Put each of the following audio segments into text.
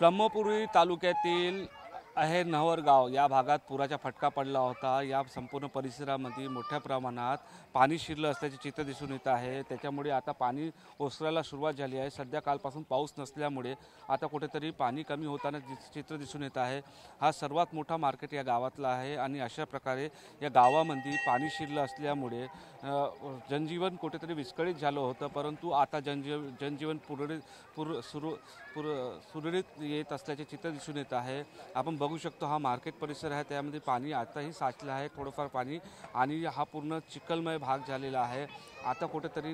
ब्रह्मपुरी तालुक्यातील आहेर नवरगाव या भागात पुराचा फटका पडला होता। या संपूर्ण परिसरामध्ये मोठ्या प्रमाणात पाणी शिरलं असल्याचे चित्र दिसून येत आहे। त्याच्यामुळे आता पाणी ओसरायला सुरुवात झाली आहे। सध्या कालपासून पाऊस नसल्यामुळे आता कुठेतरी पाणी कमी होताना चित्र दिसून येत आहे। हा सर्वात मोठा मार्केट या गावातला आहे आणि अशा प्रकारे या गावामध्ये पाणी शिरलं असल्यामुळे जनजीवन कुठेतरी विस्कळीत झालं होतं, परंतु आता जनजीवन सुरळीत येत असल्याचे चित्र दिसून येत आहे। आपण बघू शकतो हा मार्केट परिसर आहे, त्यामध्ये पाणी आताही साचलं आहे, थोडंफार पाणी, आणि हा पूर्ण चिखलमय भाग झालेला आहे। आता कुठेतरी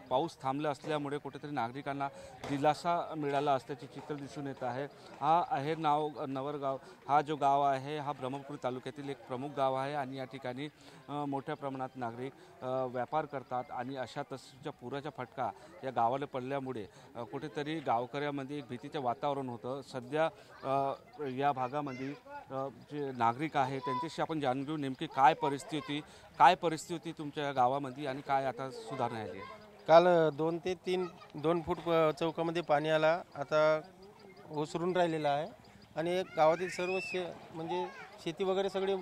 पाऊस थांबला असल्यामुळे कुठेतरी नागरिकांना दिलासा मिळाला असल्याचे चित्र दिसून येत आहे। हा आहेर नवरगाव हा जो गाव आहे हा ब्रह्मपुरी तालुक्यातील एक प्रमुख गाव आहे आणि या ठिकाणी मोठ्या प्रमाणात नागरिक व्यापार करतात आणि अशा तसंच्या पुराचा फटका या गावाला पडल्यामुळे कुठेतरी गावकऱ्यामध्ये एक भीतीचं वातावरण होतं। सध्या या भागामध्ये जे नागरिक आहे त्यांच्याशी आपण जाणून घेऊ नेमकी काय परिस्थिती तुमच्या गावामध्ये आणि काय आता सुधारणा झाली आहे। काल 2 ते 2 फूट चौकामध्ये पाणी आला, आता ओसरून राहिलेला आहे आणि गावातील सर्व म्हणजे शेती वगैरे सगळी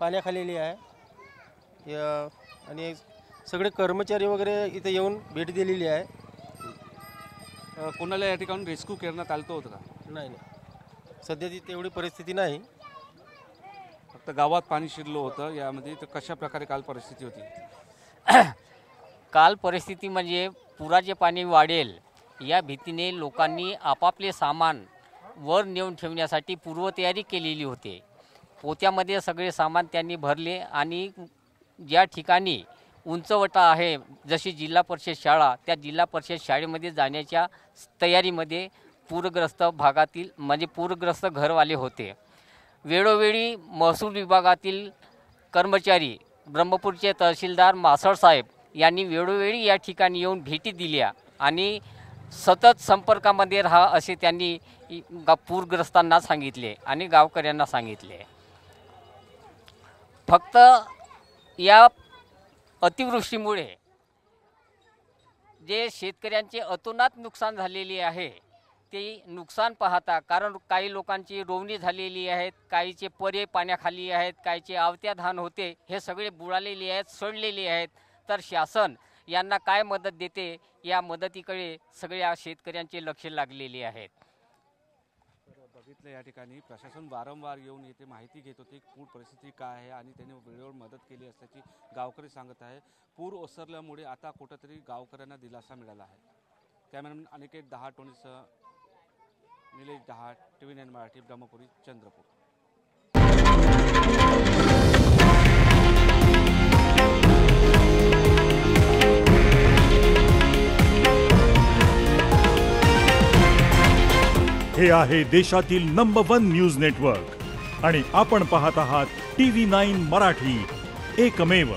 पाण्याखाली आहे। आणि सगळे कर्मचारी वगैरे इथे येऊन भेट दिलेली आहे। कोणाला या ठिकाणी रेस्क्यू करण्यात आलं होतं का? नाही, सध्याची तेवढी परिस्थिती नाही, फक्त गावात पाणी शिरलं होतं। यामध्ये तर कशा प्रकारे काल परिस्थिती होती? काल परिस्थिती म्हणजे पुराचे पाणी वाढेल या भीतीने लोकांनी आपापले सामान वर नेऊन ठेवण्यासाठी पूर्वतयारी केलेली होती। पोत्यामध्ये सगळे सामान त्यांनी भरले आणि ज्या ठिकाणी उंचवटा आहे, जशी जिल्हा परिषद शाळा, त्या जिल्हा परिषद शाळेमध्ये जाण्याच्या तयारीमध्ये पूरग्रस्त भागातील म्हणजे पूरग्रस्त घरवाले होते। वेळोवेळी महसूल विभागातील कर्मचारी, ब्रह्मपूरचे तहसीलदार मासळ साहेब यांनी वेळोवेळी या ठिकाणी येऊन भेटी दिल्या आणि सतत संपर्कामध्ये राहा असे त्यांनी पूरग्रस्तांना सांगितले आणि गावकऱ्यांना सांगितले। फक्त या अतिवृष्टीमुळे जे शेतकऱ्यांचे अतोनात नुकसान झालेले आहे ते नुकसान पाहता, कारण काही लोकांची रोवणी झालेली आहेत, काहीचे परे पाण्याखाली आहेत, काहीचे आवत्या धान होते, हे सगळे बुडालेले आहेत, सडलेले आहेत। तर शासन यांना काय मदत देते या मदतीकडे सगळ्या शेतकऱ्यांचे लक्ष लागलेले आहेत। बघितलं या ठिकाणी प्रशासन वारंवार येऊन येथे माहिती घेत होती पूर परिस्थिती काय आहे आणि त्याने वेळेवर मदत केली असल्याची गावकरी सांगत आहे। पूर ओसरल्यामुळे आता कुठेतरी गावकऱ्यांना दिलासा मिळाला आहे। कॅमेरामॅन अनिकेत दहाटोणीसह निलेश दहाट, TV9 मराठी, ब्रह्मपुरी, चंद्रपूर। हे आहे देशातील नंबर 1 न्यूज नेटवर्क आणि आपण पाहत आहात TV9 मराठी, एकमेव।